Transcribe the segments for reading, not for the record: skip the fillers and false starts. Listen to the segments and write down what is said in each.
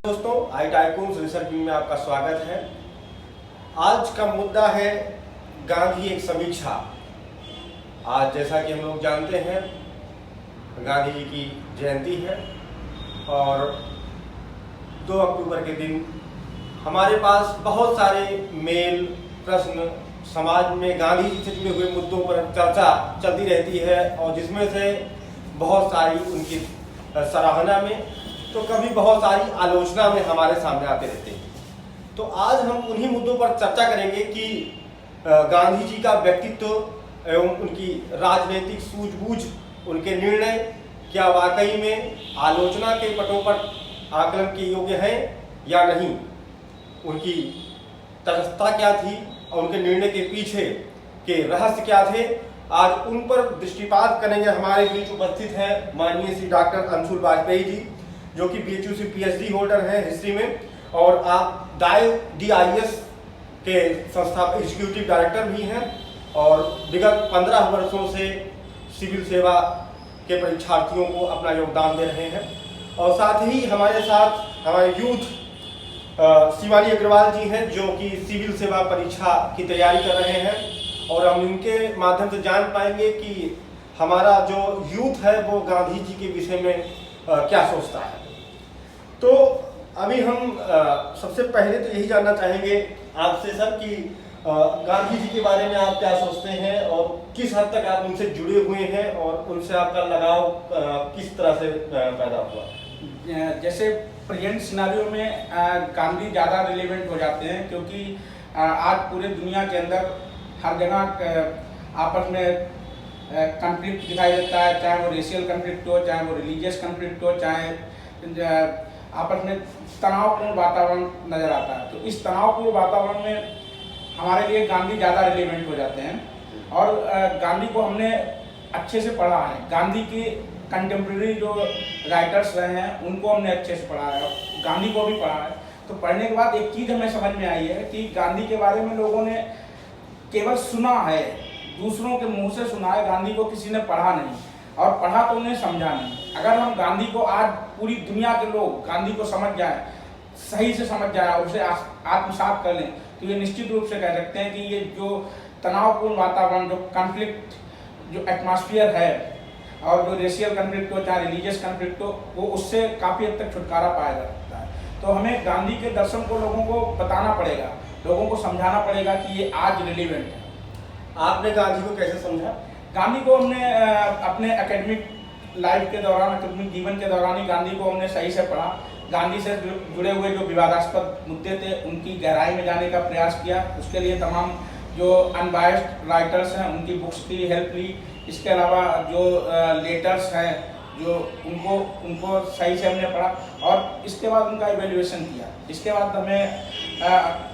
दोस्तों, आई tycoons research team में आपका स्वागत है। आज का मुद्दा है गांधी एक समीक्षा। आज जैसा कि हम लोग जानते हैं गांधी जी की जयंती है और 2 अक्टूबर के दिन हमारे पास बहुत सारे मेल प्रश्न समाज में गांधी जी से जुड़े हुए मुद्दों पर चर्चा चलती रहती है और जिसमें से बहुत सारी उनकी सराहना में तो कभी बहुत सारी आलोचना में हमारे सामने आते रहते हैं। तो आज हम उन्हीं मुद्दों पर चर्चा करेंगे कि गांधी जी का व्यक्तित्व एवं उनकी राजनीतिक सूझबूझ, उनके निर्णय क्या वाकई में आलोचना के पटों पर आकलन के योग्य हैं या नहीं, उनकी तटस्थता क्या थी और उनके निर्णय के पीछे के रहस्य क्या थे। आज उन पर दृष्टिपात करेंगे। हमारे बीच उपस्थित हैं माननीय श्री डॉक्टर अंशुल वाजपेयी जी, जो कि BHU से PhD होल्डर हैं हिस्ट्री में और आप DIS के संस्थापक एग्जीक्यूटिव डायरेक्टर भी हैं और विगत 15 वर्षों से सिविल सेवा के परीक्षार्थियों को अपना योगदान दे रहे हैं। और साथ ही हमारे साथ हमारे यूथ शिवानी अग्रवाल जी हैं, जो कि सिविल सेवा परीक्षा की तैयारी कर रहे हैं और हम इनके माध्यम से जान पाएंगे कि हमारा जो यूथ है वो गांधी जी के विषय में क्या सोचता है। तो अभी हम सबसे पहले तो यही जानना चाहेंगे आपसे सर कि गांधी जी के बारे में आप क्या सोचते हैं और किस हद तक आप उनसे जुड़े हुए हैं और उनसे आपका लगाव किस तरह से पैदा हुआ। जैसे प्रेजेंट सिनारियो में गांधी ज़्यादा रिलेवेंट हो जाते हैं, क्योंकि आज पूरे दुनिया के अंदर हर जगह आपस में कन्फ्लिक्ट दिखाई देता है, चाहे वो रेशियल कन्फ्लिक्ट हो, चाहे वो रिलीजियस कन्फ्लिक्ट हो, चाहे आपस में तनावपूर्ण वातावरण नज़र आता है। तो इस तनावपूर्ण वातावरण में हमारे लिए गांधी ज़्यादा रिलेवेंट हो जाते हैं और गांधी को हमने अच्छे से पढ़ा है। गांधी की कंटेम्प्रेरी जो राइटर्स रहे हैं उनको हमने अच्छे से पढ़ा है, गांधी को भी पढ़ा है। तो पढ़ने के बाद एक चीज़ हमें समझ में आई है कि गांधी के बारे में लोगों ने केवल सुना है, दूसरों के मुंह से सुना है, गांधी को किसी ने पढ़ा नहीं और पढ़ा तो उन्हें समझा नहीं। अगर हम गांधी को आज पूरी दुनिया के लोग गांधी को समझ जाए, सही से समझ जाए और उसे आत्मसात कर लें, तो ये निश्चित रूप से कह सकते हैं कि ये जो तनावपूर्ण वातावरण, जो कॉन्फ्लिक्ट, जो एटमॉस्फेयर है और जो रेशियल कॉन्फ्लिक्ट हो चाहे रिलीजियस कॉन्फ्लिक्ट हो, वो उससे काफ़ी हद तक छुटकारा पाया जा सकता है। तो हमें गांधी के दर्शन को लोगों को बताना पड़ेगा, लोगों को समझाना पड़ेगा कि ये आज रिलेवेंट है। आपने गांधी को कैसे समझा? गांधी को हमने अपने एकेडमिक लाइफ के दौरान, एकेडमिक जीवन के दौरान ही गांधी को हमने सही से पढ़ा। गांधी से जुड़े हुए जो विवादास्पद मुद्दे थे उनकी गहराई में जाने का प्रयास किया। उसके लिए तमाम जो अनबायस्ड राइटर्स हैं उनकी बुक्स की हेल्प ली। इसके अलावा जो लेटर्स हैं जो उनको सही से हमने पढ़ा और इसके बाद उनका इवेल्युएशन किया। इसके बाद हमें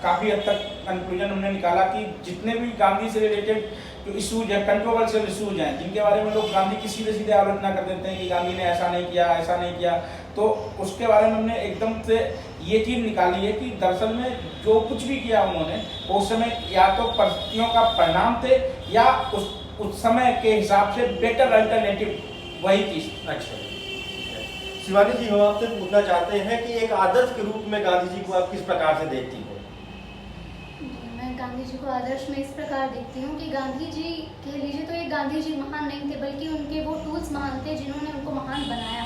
काफ़ी हद तक कंक्लूजन हमने निकाला कि जितने भी गांधी से रिलेटेड जो इशूज हैं, कंट्रोवर्शियल इशूज हैं, जिनके बारे में लोग गांधी की सीधे सीधे आलोचना कर देते हैं कि गांधी ने ऐसा नहीं किया, ऐसा नहीं किया, तो उसके बारे में हमने एकदम से ये चीज़ निकाली है कि दरअसल में जो कुछ भी किया उन्होंने उस समय या तो परिस्थितियों का परिणाम थे या उस समय के हिसाब से बेटर अल्टरनेटिव वही चीज़। अच्छा शिवानी जी, हम आपसे पूछना चाहते हैं कि एक आदर्श के रूप में गांधी जी को आप किस प्रकार से देखती हैं? मैं गांधी जी को आदर्श में इस प्रकार देखती हूँ कि गांधी जी कह लीजिए तो ये गांधी जी महान नहीं थे, बल्कि उनके वो टूल्स महान थे जिन्होंने उनको महान बनाया।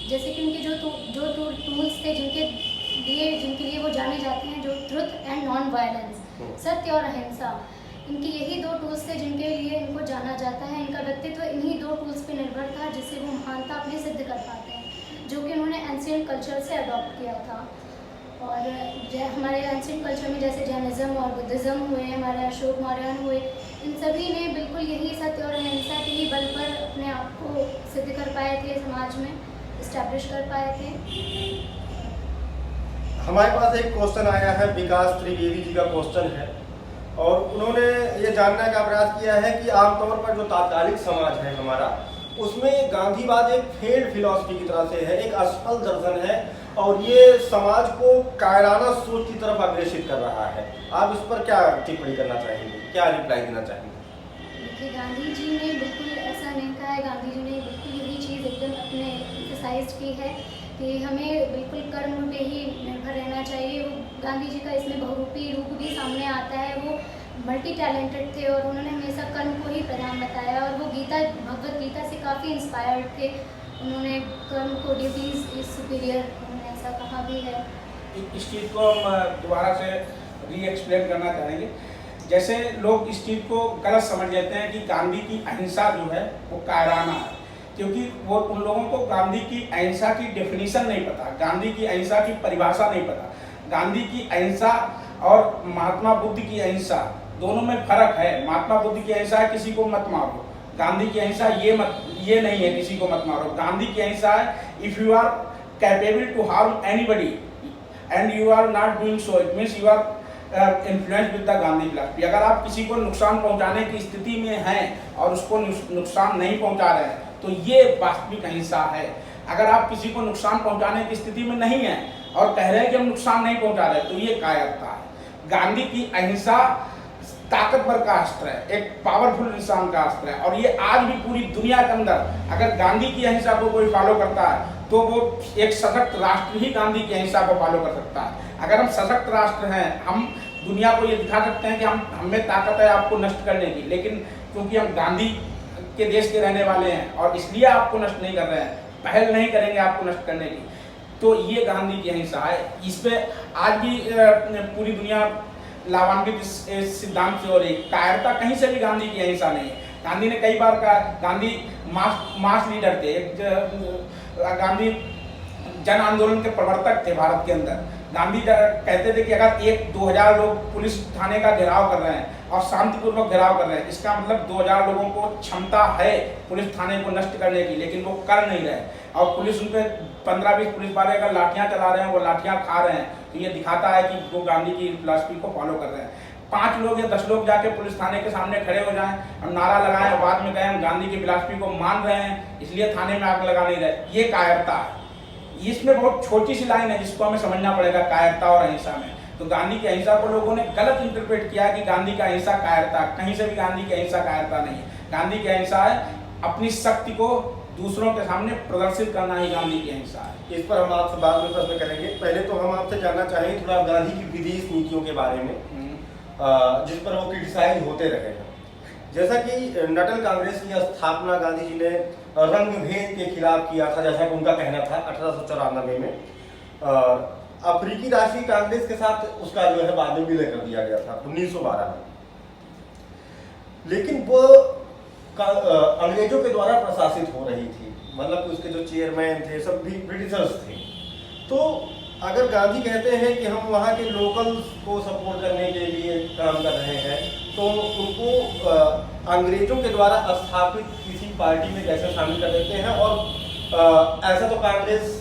जैसे कि उनके जो टूल्स थे जिनके लिए वो जाने जाते हैं, जो ट्रुथ एंड नॉन वायलेंस, सत्य और अहिंसा, इनके यही 2 टूल्स थे जिनके लिए इनको जाना जाता है। इनका व्यक्तित्व इन्हीं 2 टूल्स पे निर्भर था जिससे वो महानता अपनी सिद्ध कर पाते हैं, जो कि उन्होंने एंशिएंट कल्चर से अडॉप्ट किया था। और हमारे एंशिएंट कल्चर में जैसे जैनिज़्म और बुद्धिज़्म हुए, हमारे अशोक मौर्यन हुए, इन सभी ने बिल्कुल यही सत्य और अहिंसा के ही बल पर अपने आप को सिद्ध कर पाए थे, समाज में इस्टेब्लिश कर पाए थे। हमारे पास एक क्वेश्चन आया है, विकास त्रिवेदी जी का क्वेश्चन है और उन्होंने ये जानने का प्रयास किया है कि आमतौर पर जो तात्कालिक समाज है हमारा, उसमें गांधीवाद एक फेल्ड फिलॉसफी की तरह से है, एक असफल दर्शन है और ये समाज को कायराना सोच की तरफ अग्रेसित कर रहा है। आप इस पर क्या टिप्पणी करना चाहेंगे, क्या रिप्लाई देना चाहेंगे? देखिए, गांधी जी ने बिल्कुल ऐसा नहीं कहा है। गांधी जी ने बिल्कुल यही चीज़ एकदम अपने एक्सरसाइज की है कि हमें बिल्कुल कर्म पे ही निर्भर रहना चाहिए। वो गांधी जी का इसमें बहुरूपी रूप भी सामने आता है। वो मल्टी टैलेंटेड थे और उन्होंने हमेशा कर्म को ही प्रधान बताया, और वो भगवत गीता से काफ़ी इंस्पायर्ड थे। उन्होंने कर्म को ड्यूटीज इज सुपीरियर, उन्होंने ऐसा कहा भी है। इस चीज़ को हम दोबारा से री एक्सप्लेन करना चाहेंगे। जैसे लोग इस चीज़ को गलत समझ लेते हैं कि गांधी की अहिंसा जो है वो कायराना है, क्योंकि वो उन लोगों को गांधी की अहिंसा की डेफिनेशन नहीं पता, गांधी की अहिंसा की परिभाषा नहीं पता। गांधी की अहिंसा और महात्मा बुद्ध की अहिंसा दोनों में फर्क है। महात्मा बुद्ध की अहिंसा है किसी को मत मारो, गांधी की अहिंसा ये नहीं है किसी को मत मारो। गांधी की अहिंसा है if you are capable to harm anybody and you are not doing so, it means you are influence with the Gandhi philosophy. अगर आप किसी को नुकसान पहुंचाने की स्थिति में हैं और उसको नुकसान नहीं पहुंचा रहे हैं तो ये वास्तविक अहिंसा है। अगर आप किसी को नुकसान पहुंचाने की स्थिति में नहीं है और कह रहे हैं कि हम नुकसान नहीं पहुंचा रहे तो ये कायरता है। गांधी की अहिंसा ताकतवर का अस्त्र है, एक पावरफुल इंसान का अस्त्र है, और ये आज भी पूरी दुनिया के अंदर अगर गांधी की अहिंसा को कोई फॉलो करता है तो वो एक सशक्त राष्ट्र ही गांधी की अहिंसा को फॉलो कर सकता है। अगर हम सशक्त राष्ट्र हैं, हम दुनिया को ये दिखा सकते हैं कि हमें ताकत है आपको नष्ट करने की, लेकिन क्योंकि हम गांधी के देश के रहने वाले हैं और इसलिए आपको नष्ट नहीं कर रहे हैं, पहल नहीं करेंगे आपको नष्ट करने की, तो ये गांधी की अहिंसा है। इस पे आज भी पूरी दुनिया लाभान्वित इस सिद्धांत से हो रही। कायरता कहीं से भी गांधी की अहिंसा नहीं है। गांधी ने कई बार कहा, गांधी मास लीडर थे, गांधी जन आंदोलन के प्रवर्तक थे भारत के अंदर। गांधी कहते थे कि अगर 1-2 हज़ार लोग पुलिस थाने का घेराव कर रहे हैं और शांतिपूर्वक घेराव कर रहे हैं, इसका मतलब 2 हज़ार लोगों को क्षमता है पुलिस थाने को नष्ट करने की, लेकिन वो कर नहीं रहे और पुलिस उन पर 15-20 पुलिस वाले अगर लाठियां चला रहे हैं, वो लाठियां खा रहे हैं, तो ये दिखाता है कि वो गांधी की फिलॉसफी को फॉलो कर रहे हैं। 5 लोग या 10 लोग जाके पुलिस थाने के सामने खड़े हो जाएं और नारा लगाएं और बाद में कहें हम गांधी की फिलॉसफी को मान रहे हैं इसलिए थाने में आग लगा नहीं रहे, ये कायरता है। इसमें बहुत छोटी सी लाइन है जिसको हमें समझना पड़ेगा कायरता और अहिंसा में। तो गांधी की अहिंसा को लोगों ने गलत इंटरप्रेट किया कि गांधी का अहिंसा कायरता, कहीं से भी गांधी की अहिंसा कायरता नहीं है। गांधी की अहिंसा है अपनी शक्ति को दूसरों के सामने प्रदर्शित करना ही गांधी की अहिंसा है। इस पर हम आपसे बाद में प्रश्न करेंगे। पहले तो हम आपसे जानना चाहेंगे थोड़ा गांधी की विदेश नीतियों के बारे में, जिस पर वो क्रिटिसाइज होते रहे हैं। जैसा कि नटल कांग्रेस की स्थापना गांधी जी ने रंग भेद के खिलाफ किया था, जैसा कि उनका कहना था 1894 में। अफ्रीकी राष्ट्रीय कांग्रेस के साथ उसका जो है बाद में विलय कर दिया गया था 1912 में, लेकिन वो अंग्रेजों के द्वारा प्रशासित हो रही थी, मतलब कि उसके जो चेयरमैन थे सब भी ब्रिटिशर्स थे। तो अगर गांधी कहते हैं कि हम वहाँ के लोकल्स को सपोर्ट करने के लिए काम कर रहे हैं, तो उनको अंग्रेजों के द्वारा स्थापित किसी पार्टी में कैसे शामिल कर देते हैं? और ऐसा तो कांग्रेस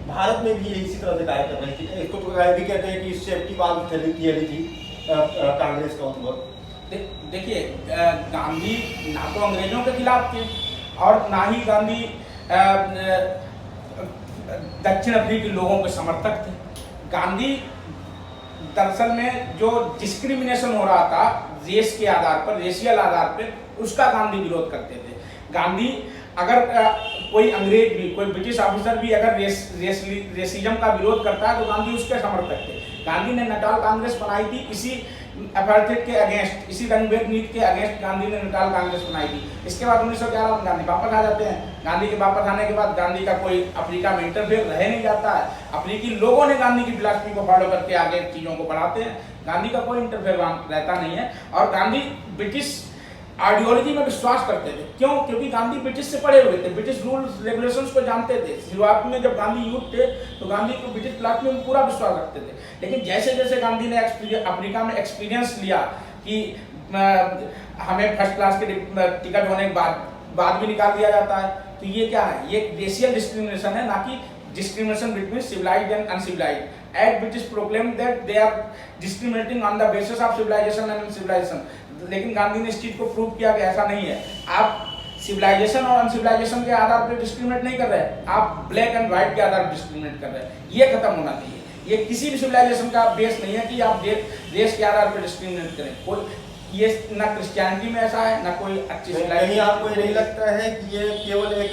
भारत में भी इसी तरह से कार्य कर रही थी। इसको तो भी कहते हैं कि सेफ्टी वाल्व थियरी थी कांग्रेस का उद्भव। देखिए, गांधी ना तो अंग्रेजों के खिलाफ थे और ना ही गांधी दक्षिण अफ्रीकी लोगों के समर्थक थे। गांधी दरअसल में जो डिस्क्रिमिनेशन हो रहा था रेस के आधार पर, रेशियल आधार पर, उसका गांधी विरोध करते थे। गांधी अगर कोई अंग्रेज भी, कोई ब्रिटिश ऑफिसर भी अगर रेसिज्म का विरोध करता है तो गांधी उसके समर्थक थे। गांधी ने नटाल कांग्रेस बनाई थी इसी अपार्थाइड के अगेंस्ट, इसी रंगभेद नीति के अगेंस्ट गांधी ने नटाल कांग्रेस बनाई थी। इसके बाद 1911 में गांधी वापस आ जाते हैं। गांधी के वापस आने के बाद गांधी का कोई अफ्रीका में इंटरफेयर रह नहीं जाता है। अफ्रीकी लोगों ने गांधी की फिलॉसफी को फॉलो करके आगे चीज़ों को बढ़ाते हैं। गांधी का कोई इंटरफेयर रहता नहीं है और गांधी ब्रिटिश आइडियोलॉजी में विश्वास करते थे। क्यों? क्योंकि गांधी ब्रिटिश से पढ़े हुए थे, ब्रिटिश रूल्स रेगुलेशंस को जानते थे। शुरुआत में जब गांधी यूथ थे तो गांधी को ब्रिटिश फिलॉसफी में पूरा विश्वास रखते थे, लेकिन जैसे जैसे गांधी ने अफ्रीका में एक्सपीरियंस लिया कि हमें फर्स्ट क्लास के टिकट होने के बाद भी निकाल दिया जाता है, तो ये क्या है? ये रेशियल डिस्क्रिमिनेशन है, ना कि discrimination between civilised and uncivilised. Act British proclaimed that they are discriminating on the basis of civilization and uncivilization। लेकिन गांधी ने इस चीज को प्रूव किया कि ऐसा नहीं है। आप सिविलाइजेशन और अनसिविलाइजेशन के आधार पर डिस्क्रिमिनेट नहीं कर रहे, आप ब्लैक एंड व्हाइट के आधार पर डिस्क्रिमिनेट कर रहे हैं। ये खत्म होना चाहिए। ये किसी भी सिविलाइजेशन का बेस नहीं है कि आप देश के आधार पर डिस्क्रिमिनेट करें। ये ना क्रिश्चियनिटी में ऐसा है, ना कोई अच्छी कहीं आपको ये नहीं लगता है कि ये केवल एक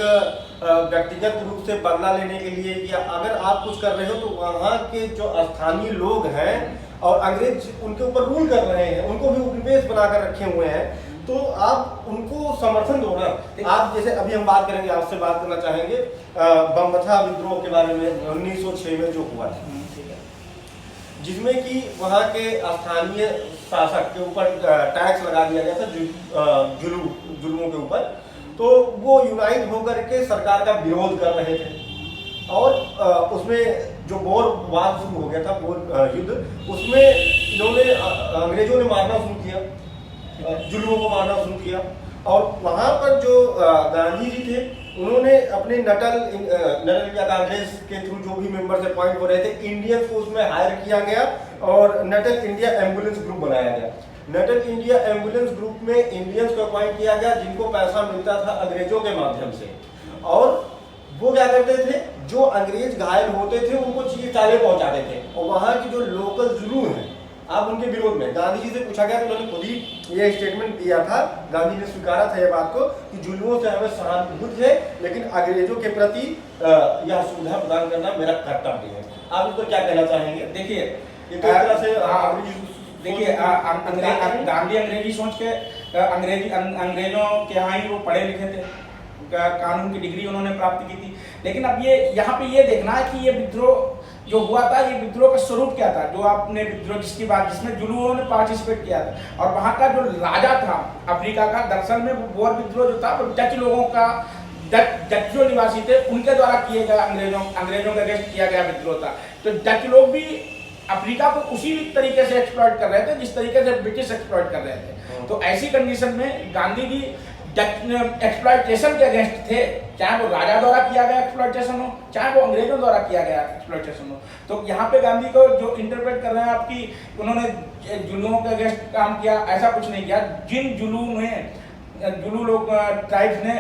व्यक्तिगत रूप से बदला लेने के लिए, या अगर आप कुछ कर रहे हो तो वहाँ के जो स्थानीय लोग हैं और अंग्रेज उनके ऊपर रूल कर रहे हैं, उनको भी उपनिवेश बनाकर रखे हुए हैं, तो आप उनको समर्थन दो ना। आप जैसे अभी हम बात करेंगे, आपसे बात करना चाहेंगे बमबथा विद्रोह के बारे में 1906 में जो हुआ था, जिसमें कि वहाँ के स्थानीय शासक के ऊपर टैक्स लगा दिया गया था जुलूमों के ऊपर, तो वो यूनाइट होकर के सरकार का विरोध कर रहे थे और उसमें जो बोर वार शुरू हो गया था, बोर युद्ध, उसमें इन्होंने अंग्रेजों ने मारना शुरू किया, जुलूमों को मारना शुरू किया। और वहाँ पर जो गांधी जी थे उन्होंने अपने नटल या कांग्रेस के थ्रू जो भी मेंबर्स अपॉइंट हो रहे थे, इंडियंस को उसमें हायर किया गया और नटल इंडिया एम्बुलेंस ग्रुप बनाया गया। नटल इंडिया एम्बुलेंस ग्रुप में इंडियंस को अपॉइंट किया गया जिनको पैसा मिलता था अंग्रेजों के माध्यम से, और वो क्या करते थे, जो अंग्रेज घायल होते थे उनको चिकित्सालय पहुंचाते थे। और वहाँ की जो लोकल जुलूम है, आप उनके विरोध में गांधी जी से पूछा गया तो उन्होंने खुद ही ये स्टेटमेंट दिया था, गांधी ने स्वीकारा था ये बात को कि जुलूमों से हमें सहानुभूति है, लेकिन अंग्रेजों के प्रति यह सुविधा प्रदान करना मेरा कर्तव्य है। आप इस पर क्या कहना चाहेंगे? देखिए, ये किस तरह से देखिए गांधी अंग्रेजी सोच के अंग्रेजों के यहाँ ही वो पढ़े लिखे थे, कानून की डिग्री उन्होंने प्राप्त की थी। लेकिन अब ये यहाँ पे ये देखना है कि ये विद्रोह जो हुआ था, ये विद्रोह का स्वरूप क्या था, जो आपने विद्रोह जिसकी बात, जिसमें जुलूमों ने पार्टिसिपेट किया था। और वहाँ का जो राजा था अफ्रीका का, दरअसल में वो बोर विद्रोह जो था वो डच लोगों का, डच जो निवासी थे उनके द्वारा किए गए अंग्रेजों के अगेंस्ट किया गया विद्रोह था। तो डच लोग भी अफ्रीका को उसी तरीके से एक्सप्लॉइट कर रहे थे जिस तरीके से ब्रिटिश एक्सप्लॉइट कर रहे थे। तो ऐसी कंडीशन में गांधी जी एक्सप्लॉइटेशन के अगेंस्ट थे, चाहे वो राजा द्वारा किया गया एक्सप्लॉइटेशन हो, चाहे वो अंग्रेजों द्वारा किया गया एक्सप्लॉइटेशन हो। तो यहाँ पे गांधी को जो इंटरप्रेट कर रहे हैं आपकी, उन्होंने जुलूमों के अगेंस्ट काम किया, ऐसा कुछ नहीं किया। जिन जुलू लोग ट्राइब्स ने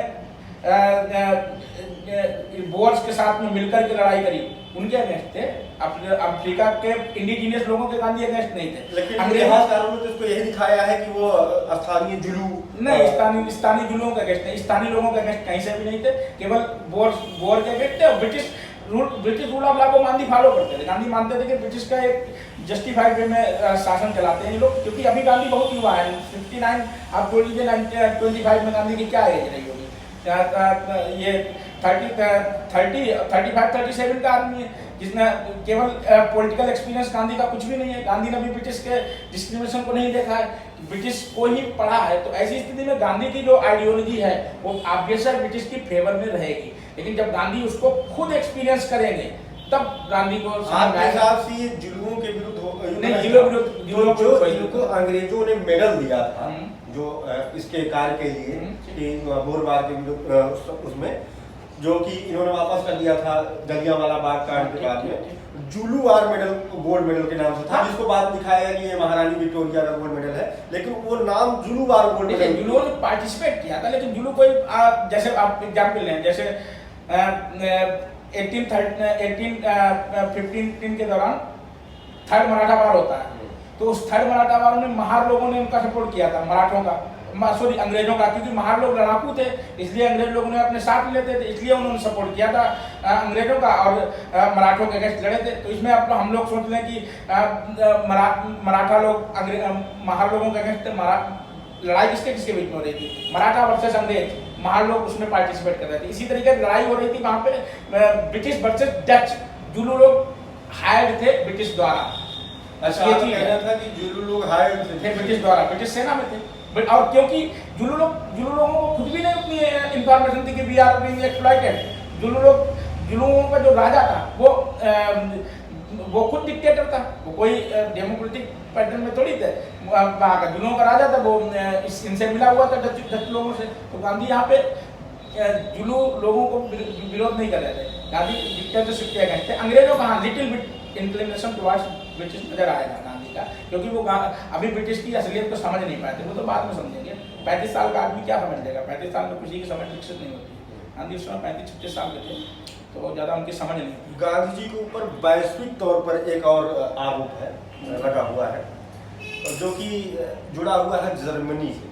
बोर्स के साथ में मिलकर के लड़ाई करी, उनके अगेंस्ट थे। अफ्रीका के इंडिजिनियस लोगों के गांधी अगेंस्ट नहीं थे। लेकिन इतिहासकारों ने तो इसको यही दिखाया है कि वो स्थानीय जुलू नहीं, स्थानीय जुलूओं के अगेंस्ट नहीं, स्थानीय लोगों के अगेंस्ट कहीं से भी नहीं थे, केवल बोर के अगेंस्ट थे। और ब्रिटिश रूल ऑफ लॉ को गांधी फॉलो करते थे। गांधी मानते थे कि ब्रिटिश का एक जस्टिफाइड वे में शासन चलाते हैं ये लोग, क्योंकि अभी गांधी बहुत युवा है, 59, आप जोड़ लीजिए 25 में गांधी की क्या एज रही होगी, ये 35-37 का आदमी है, जिसमें केवल पॉलिटिकल एक्सपीरियंस गांधी का कुछ भी नहीं है। गांधी ने भी ब्रिटिश के डिस्क्रिमिनेशन को नहीं देखा है, ब्रिटिश को ही पढ़ा है। तो ऐसी स्थिति में गांधी की जो आइडियोलॉजी है वो ऑब्वियसली ब्रिटिश की फेवर में रहेगी। लेकिन जब गांधी उसको खुद एक्सपीरियंस करेंगे तब गांधी को आपके हिसाब से ये जुलूमों के विरुद्ध नहीं, जो इनको अंग्रेजों ने मेडल दिया था जो इसके कार्य के लिए कि बोरवार के विरुद्ध, उसमें जो कि इन्होंने वापस कर दिया था जलियांवाला बाग कांड के बाद में, जुलू वार मेडल गोल्ड मेडल के नाम से था, जिसको बाद दिखाया कि ये महारानी विक्टोरिया का गोल्ड मेडल है, लेकिन वो नाम जुलू वार गोल्ड मेडल। जुलू ने पार्टिसिपेट किया था, लेकिन जुलू कोई जैसे आप एग्जाम्पल लें, जैसे 1815 के दौरान थर्ड मराठा वार होता है, तो उस थर्ड मराठा वार में महार लोगों ने उनका सपोर्ट किया था, मराठों का, सॉरी अंग्रेजों का, क्योंकि महार लोग लड़ाकू थे, इसलिए अंग्रेज लोग उन्हें अपने साथ लेते थे, इसलिए उन्होंने सपोर्ट किया था अंग्रेजों का और मराठों के अगेंस्ट लड़े थे। तो इसमें अब हम लोग सोच लें कि मराठा लोग महार लोगों के अगेंस्ट लड़ाई किसके बीच में हो रही थी, मराठा वर्सेस अंग्रेज, महार लोग उसमें पार्टिसिपेट कर रहे थे। इसी तरीके से लड़ाई हो रही थी वहाँ पे ब्रिटिश वर्सेस डच, जुलू लोग हायर्ड थे ब्रिटिश द्वारा। अच्छा, ये कहना था कि जुलू लोग हायर्ड थे ब्रिटिश द्वारा, ब्रिटिश सेना में थे। और क्योंकि जुलू लोगों को खुद भी नहीं उतनी इंफॉर्मेशन थी कि वी आर बीइंग एक्सप्लॉइटेड। जुलूओं का जो राजा था वो खुद डिक्टेटर था, वो कोई डेमोक्रेटिक पैटर्न में थोड़ी थे। वहाँ का जुलूओं का राजा था, वो इनसे मिला हुआ था डच लोगों से। तो गांधी यहाँ पे जुलू लोगों को विरोध नहीं कर रहे थे, गांधी डिक्टेटरशिप के अगेंस्ट थे। अंग्रेजों का हाँ little bit inclination towards British नजर आएगा गांधी का, क्योंकि वो अभी ब्रिटिश की असलियत को समझ नहीं पाते, वो तो बाद में समझेंगे। 35 साल का आदमी क्या समझ लेगा, 35 साल में किसी की समझ विकसित नहीं होती। गांधी उस समय 35-36 साल के थे, तो ज़्यादा उनकी समझ नहीं थी। गांधी जी के ऊपर वैश्विक तौर पर एक और आरोप है लगा हुआ है, जो कि जुड़ा हुआ है जर्मनी से।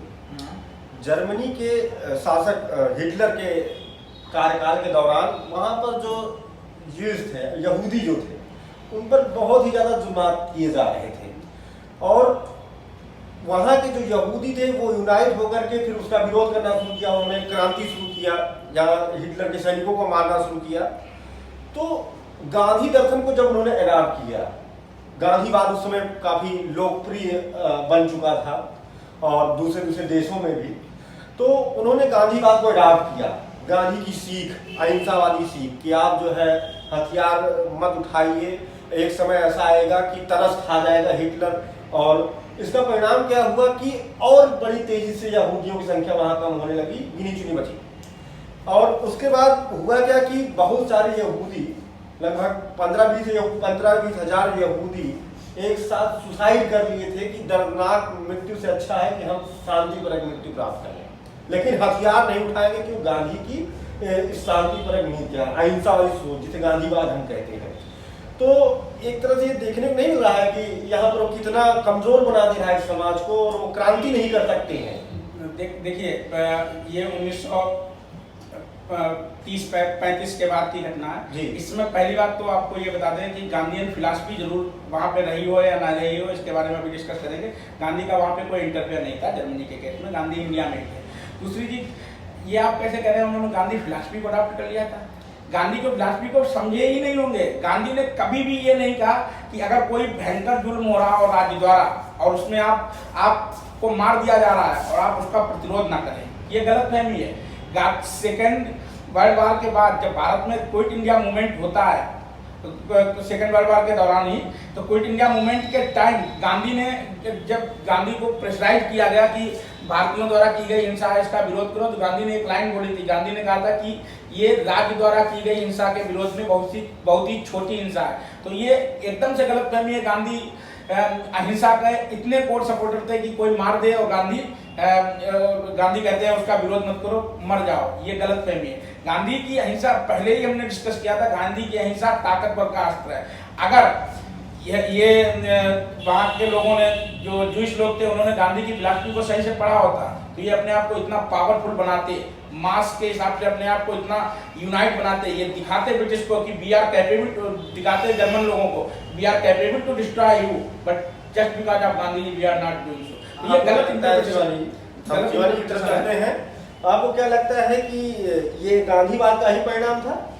जर्मनी के शासक हिटलर के कार्यकाल के दौरान वहाँ पर जो यूज थे, यहूदी जो थे, उन पर बहुत ही ज़्यादा जुल्मात किए जा रहे थे और वहाँ के जो यहूदी थे वो यूनाइट होकर के फिर उसका विरोध करना शुरू किया। उन्होंने क्रांति शुरू किया, जहाँ हिटलर के सैनिकों को मारना शुरू किया। तो गांधी दर्शन को जब उन्होंने अडॉप्ट किया, गांधीवाद उस समय काफ़ी लोकप्रिय बन चुका था और दूसरे देशों में भी, तो उन्होंने गांधीवाद को अडॉप्ट किया। गांधी की सीख, अहिंसावादी सीख कि आप जो है हथियार मत उठाइए, एक समय ऐसा आएगा कि तरस खा जाएगा हिटलर। और इसका परिणाम क्या हुआ कि और बड़ी तेजी से यहूदियों की संख्या वहां कम होने लगी, गिनी चुनी बची। और उसके बाद हुआ क्या कि बहुत सारे यहूदी, लगभग 15-20 हजार यहूदी एक साथ सुसाइड कर लिए थे कि दर्दनाक मृत्यु से अच्छा है कि हम शांतिपूर्वक मृत्यु प्राप्त करें, लेकिन हथियार नहीं उठाएंगे, क्यों? गांधी की शांतिपूर्वक नीतियां, अहिंसा वाली सोच, जिसे गांधीवाद हम कहते हैं। तो एक तरह से देखने को नहीं मिल रहा है कि यहाँ पर वो कितना कमजोर बना दे रहा है समाज को और वो क्रांति नहीं कर सकते हैं। देखिए, ये 1930-35 के बाद की घटना है। इसमें पहली बात तो आपको ये बता दें कि गांधीयन फिलॉसफी जरूर वहाँ पे रही हो या ना रही हो, इसके बारे में भी डिस्कस करेंगे। गांधी का वहाँ पे कोई इंटरफेयर नहीं था जर्मनी के केस में, गांधी इंडिया में थे। दूसरी चीज, ये आप कैसे कह रहे हैं उन्होंने गांधी फिलॉसफी को अडॉप्ट कर लिया था? गांधी को फिलॉसफी को समझे ही नहीं होंगे। गांधी ने कभी भी ये नहीं कहा कि अगर कोई भयंकर जुल्म हो रहा हो राज्य द्वारा और उसमें आपको मार दिया जा रहा है और आप उसका प्रतिरोध ना करें, ये गलतफहमी है। सेकेंड वर्ल्ड वॉर के बाद जब भारत में क्विट इंडिया मूवमेंट होता है, सेकेंड वर्ल्ड वॉर के दौरान ही, तो क्विट इंडिया मूवमेंट के टाइम गांधी ने, जब गांधी को प्रेशराइज किया गया कि भारतीयों द्वारा की गई हिंसा है, इसका विरोध करो, तो गांधी ने एक लाइन बोली थी। गांधी ने कहा था कि ये राज्य द्वारा की गई हिंसा के विरोध में बहुत ही छोटी हिंसा है। तो ये एकदम से गलतफहमी है। गांधी अहिंसा के इतने कोर सपोर्टर थे कि कोई मार दे और गांधी कहते हैं उसका विरोध मत करो, मर जाओ, ये गलतफहमी है। गांधी की अहिंसा, पहले ही हमने डिस्कस किया था, गांधी की अहिंसा ताकतवर का अस्त्र है। अगर ये वहाँ के लोगों ने, जो जूइश लोग थे, उन्होंने गांधी की फिलॉसफी को सही से पढ़ा होता तो ये अपने आप को इतना पावरफुल बनाते, मास के हिसाब से अपने आप को इतना यूनाइट बनाते, ये दिखाते ब्रिटिश को कि वी आर कैपेबल टू, दिखाते जर्मन लोगों को we are capable to destroy you, but just because of Gandhi we are not doing so. ये गलत इंटरप्रिटेशन हैं। आपको क्या लगता है कि ये गांधीवाद का ही परिणाम था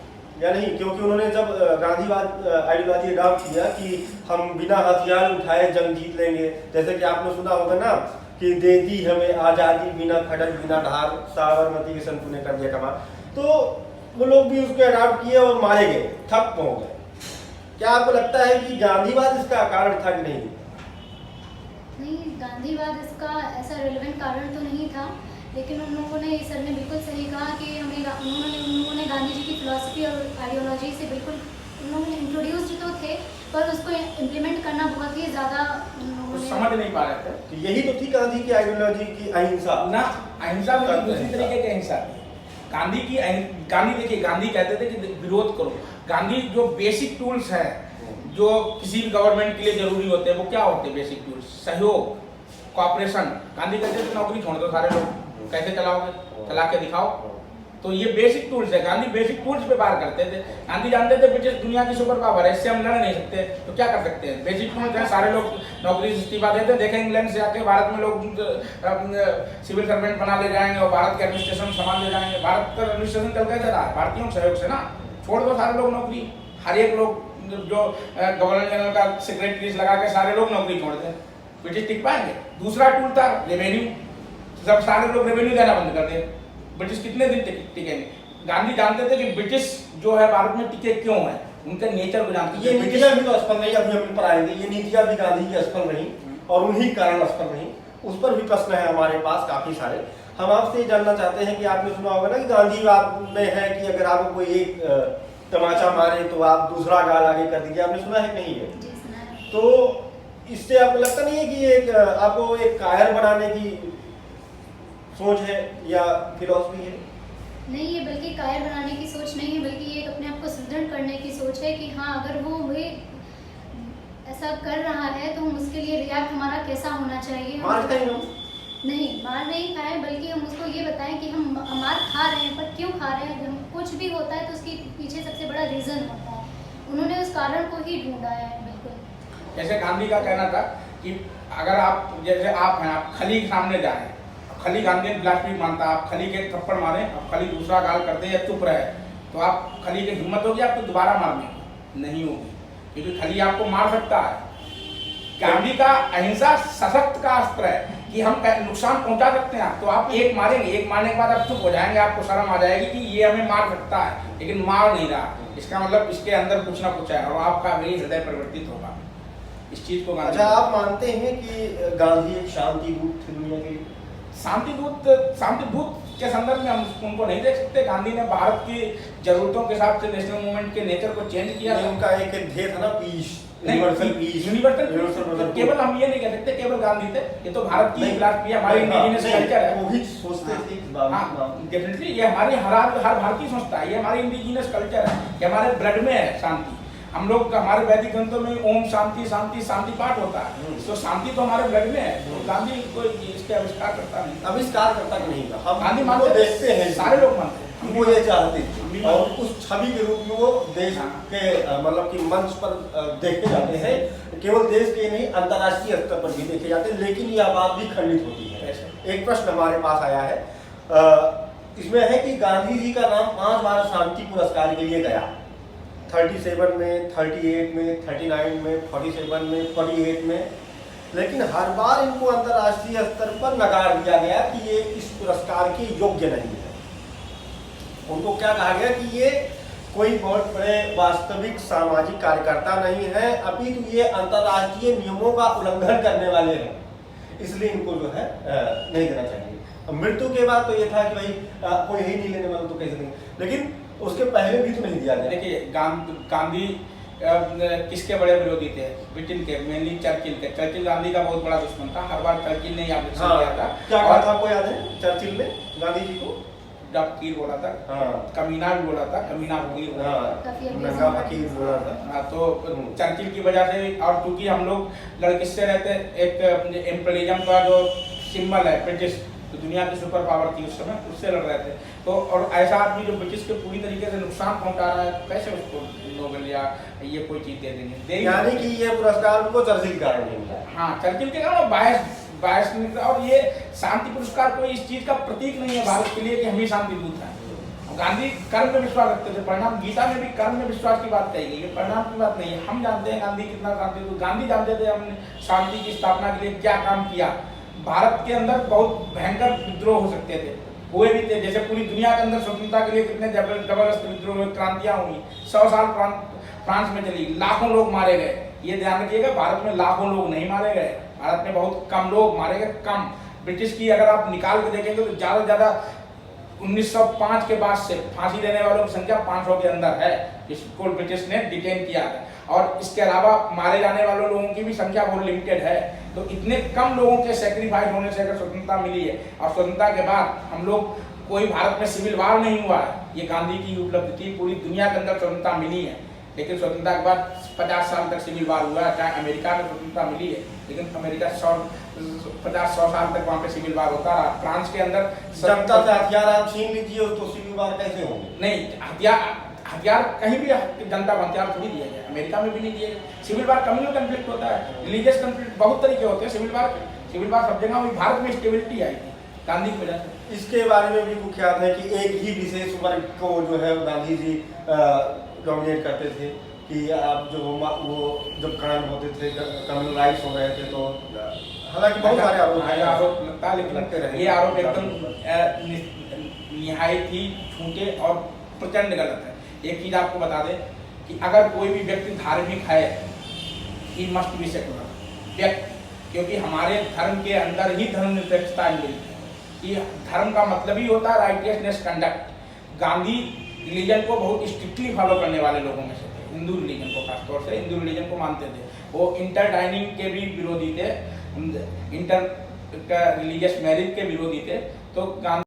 या नहीं? क्योंकि उन्होंने जब गांधीवाद आइडियोलॉजी अडॉप्ट किया कि हम बिना हथियार उठाए जंग जीत लेंगे, जैसे कि आपने सुना होगा ना कि दे दी हमें आज़ादी बिना खड़क बिना धार, साबरमती के संतू ने कर दिया कमाल, तो वो लोग भी उसको अडॉप्ट किए और मारे गए, ठप हो गए। क्या आपको लगता है कि गांधीवाद इसका कारण था कि नहीं? नहीं, गांधीवाद इसका ऐसा रिलेवेंट कारण तो नहीं था, लेकिन उन लोगों ने, सर ने बिल्कुल सही कहा कि उन्होंने गांधी जी की फिलॉसफी और आइडियोलॉजी से बिल्कुल उन्होंने इंट्रोड्यूस्ड तो थे, पर उसको इम्प्लीमेंट करना बहुत ही ज़्यादा समझ नहीं पा रहे थे। तो यही तो थी गांधी की आइडियोलॉजी की अहिंसा ना, अहिंसा भी दूसरी तरीके की अहिंसा थी। गांधी देखिए, गांधी कहते थे कि विरोध करो। गांधी जो बेसिक टूल्स हैं जो किसी भी गवर्नमेंट के लिए जरूरी होते हैं, वो क्या होते हैं बेसिक टूल्स? सहयोग, कॉपरेशन। गांधी कहते थे नौकरी छोड़ दो सारे लोग, कैसे चलाओगे, चला के दिखाओ। तो ये बेसिक टूल्स है। गांधी बेसिक टूल्स पे बात करते थे। गांधी जानते थे ब्रिटिश दुनिया की सुपर पावर है, इससे हम लड़ नहीं सकते, तो क्या कर सकते हैं? बेसिक टूल्स हैं, सारे लोग नौकरी से इस्तीफा देते हैं। देखें इंग्लैंड से आके भारत में लोग सिविल सर्वेंट बना ले जाएंगे और भारत के एडमिनिस्ट्रेशन संभाल ले जाएंगे। भारत का एडमिनिस्ट्रेशन चल कैसे रहा है? भारतीयों के सहयोग से ना। छोड़ दो सारे लोग नौकरी, हर एक लोग जो गवर्नर जनरल का सेक्रेटरीज लगा के सारे लोग नौकरी छोड़ दें, ब्रिटिश टिक पाएंगे? दूसरा टूल था रेवेन्यू, जब सारे लोग रेवेन्यू देना बंद कर दें, ब्रिटिश कितने दिन टिकेंगे? गांधी जानते थे कि ब्रिटिश जो है भारत में टिके क्यों है, उनके नेचर को जानते थे। ये नीतियां भी तो असफल नहीं, अभी हम पर आएंगे, ये नीतियां भी गांधी की असफल रही और उन्हीं कारण असफल रही। उस पर भी प्रश्न है हमारे पास काफी सारे। हम आपसे ये जानना चाहते हैं कि आपने सुना होगा ना कि गांधीवाद में है कि अगर आपको कोई एक तमाचा मारे तो आप दूसरा गाल आगे कर दीजिए, आपने सुना है कि नहीं है? तो इससे आपको लगता नहीं है कि एक आपको एक कायर बनाने की सोच है या फिलॉसफी है? नहीं, ये बल्कि कायर बनाने की सोच नहीं है, बल्कि ये अपने आप को सुदृढ़ करने की सोच है कि हाँ, अगर वो ऐसा कर रहा है तो हम उसके लिए रिएक्ट हमारा कैसा होना चाहिए। मार खाएंगे हम? नहीं, मार नहीं खाएं, बल्कि हम उसको ये बताएं कि हम मार खा रहे हैं, पर क्यों खा रहे हैं। जब कुछ भी होता है तो उसके पीछे सबसे बड़ा रीज़न होता है। उन्होंने उस कारण को ही ढूंढा है। बिल्कुल जैसे गांधी का कहना था कि अगर आप, जैसे आप हैं, आप खली के सामने जाए, खली गांधी ब्लास्फेमी मानता, आप खली के थप्पड़ मारें, अब खली दूसरा गाल कर दे या चुप रहे, तो आप खली की हिम्मत होगी आपको दोबारा मारने की? नहीं होगी, क्योंकि खली आपको मार सकता है। गांधी का अहिंसा सशक्त का अस्त्र है कि हम नुकसान पहुंचा सकते हैं, तो आप एक मारेंगे, एक मारने के बाद आप चुप हो जाएंगे, आपको शर्म आ जाएगी कि ये हमें मार सकता है, लेकिन मार नहीं रहा, इसका मतलब इसके अंदर कुछ ना कुछ है और आपका वही हृदय परिवर्तित होगा। इस चीज को अच्छा, आप मानते हैं कि गांधी एक शांति दूत थे दुनिया के लिए? शांति दूत के संदर्भ में हम उनको नहीं देख सकते। गांधी ने भारत की जरूरतों के हिसाब से नेशनल मूवमेंट के नेचर को चेंज किया। उनका एक ध्येय था ना, पीस, यूनिवर्सल पीस। यूनिवर्सल केवल हम ये नहीं कह सकते केवल गांधी थे, ये तो भारत की फिलॉसफी है, हमारी इंडिजिनस कल्चर है। वो भी सोचते थे डेफिनेटली, ये हमारी हर भारतीय सोचता है, ये हमारी इंडिजिनस कल्चर है, ये हमारे ब्लड में है शांति। हम लोग, हमारे वैदिक ग्रंथों में ओम शांति शांति शांति पाठ होता है, तो शांति तो हमारे ब्लड में है। तो गांधी कोई इसके आविष्कार करता नहीं, आविष्कार करता नहीं था। हम गांधी मानते, देखते हैं, सारे लोग मानते हैं, वो ये चाहते थे और उस छवि के रूप में वो देश के मतलब कि मंच पर देखे जाते हैं। केवल देश के नहीं, अंतर्राष्ट्रीय स्तर पर भी देखे जाते हैं। लेकिन यह बात भी खंडित होती है। एक प्रश्न हमारे पास आया है, इसमें है कि गांधी जी का नाम 5 बार शांति पुरस्कार के लिए गया, 37 में, 38 में, 39 में, 47 में, 48 में, लेकिन हर बार इनको अंतर्राष्ट्रीय स्तर पर नकार दिया गया कि ये इस पुरस्कार के योग्य नहीं है। उनको क्या कहा गया कि ये कोई बहुत बड़े वास्तविक सामाजिक कार्यकर्ता नहीं है, अपितु ये अंतर्राष्ट्रीय नियमों का उल्लंघन करने वाले हैं, इसलिए इनको जो है नहीं देना चाहिए। मृत्यु के बाद तो ये था कि भाई कोई ही नहीं लेने वाला तो कैसे देंगे, लेकिन उसके पहले भी तो नहीं दिया गया। देखिए, गांधी किसके बड़े विरोधी थे? ब्रिटेन के, मेनली चर्चिल के। चर्चिल गांधी का बहुत बड़ा दुश्मन था, हर बार चर्चिल ने किया था। क्या कहा था आपको याद है चर्चिल ने गांधी जी को? फकीर बोला था, कमीना भी बोला था, कमीना फकीर बोला था। तो चर्चिल की वजह से, और क्योंकि हम लोग लड़किस्से रहते, एक इम्पीरियलिज्म का जो सिंबल है ब्रिटिश, तो दुनिया की सुपर पावर थी उस समय, उससे लड़ रहे थे। तो और ऐसा आदमी जो ब्रिटिश के पूरी तरीके से नुकसान पहुंचा रहा है, कैसे उसको नोबेल या ये कोई चीज दे देंगे? यानी कि ये पुरस्कार उनको चर्चिल के कारण मिला। हाँ, चर्चिल के कारण बायस। और ये शांति पुरस्कार कोई इस चीज का प्रतीक नहीं है भारत के लिए कि हम ही शांति दूत हैं। गांधी कर्म में विश्वास रखते थे, परिणाम, गीता में भी कर्म में विश्वास की बात कही गई है, परिणाम की बात नहीं है। हम जानते हैं गांधी कितना शांति दूत, गांधी जानते थे हमने शांति की स्थापना के लिए क्या काम किया। भारत के अंदर बहुत भयंकर विद्रोह हो सकते थे, हुए भी थे। जैसे पूरी दुनिया के अंदर स्वतंत्रता के लिए कितने जबरदस्त विद्रोह हुए, क्रांतियां हुई, 100 साल फ्रांस में चली, लाखों लोग मारे गए। ये ध्यान रखिएगा, भारत में लाखों लोग नहीं मारे गए, भारत में बहुत कम लोग मारे गए, कम। ब्रिटिश की अगर आप निकाल के देखेंगे तो ज़्यादा से ज़्यादा 1905 के बाद से फांसी देने वालों की संख्या 500 के अंदर है, जिसको ब्रिटिश ने डिटेन किया है। और इसके अलावा मारे जाने वालों लोगों की भी संख्या बहुत लिमिटेड है। तो इतने कम लोगों के सेक्रीफाइस होने से अगर स्वतंत्रता मिली है, और स्वतंत्रता के बाद हम लोग, कोई भारत में सिविल वार नहीं हुआ है, ये गांधी की उपलब्धि थी। पूरी दुनिया के अंदर स्वतंत्रता मिली है, लेकिन स्वतंत्रता के बाद 50 साल तक सिविल वार हुआ है। चाहे अमेरिका में स्वतंत्रता मिली है, लेकिन अमेरिका 50-100 साल तक वहाँ पे सिविल वार होता रहा। फ्रांस के अंदर जनता से हथियार आप छीन लीजिए तो सिविल वार कैसे होंगे? नहीं, हथियार कहीं भी जनता को हथियार थोड़ी दिया गया, अमेरिका में भी नहीं दिया गया। सिविल वार कम्युनल कन्फ्लिक्ट होता है, रिलीजियस कन्फ्लिक्ट, बहुत तरीके होते हैं। सिविल वार सब जगह हुई, भारत में स्टेबिलिटी आई थी गांधी की वजह से। इसके बारे में भी कुख्यात है कि एक ही विशेष वर्ग को जो है गांधी जी डोमिनेट करते थे, कि आप जो वो जब खनन होते थे, कम्युनल राइट्स हो रहे थे, तो हालांकि बहुत सारे आरोप लगता है, लेकिन ये आरोप एकदम निहायत ही झूठे और प्रचंड गलत है। एक चीज आपको बता दें कि अगर कोई भी व्यक्ति धार्मिक है, ही मस्ट बी सेकुलर व्यक्ति, क्योंकि हमारे धर्म के अंदर ही धर्मनिरपेक्षता मिलती है। कि धर्म का मतलब ही होता है राइटियसनेस कंडक्ट। गांधी रिलीजन को बहुत स्ट्रिक्टली फॉलो करने वाले लोगों में से थे, हिंदू रिलीजन को, खासतौर से हिंदू रिलीजन को मानते थे। वो इंटरडाइनिंग के भी विरोधी थे, इंटर रिलीजियस मैरिज के विरोधी थे। तो गांधी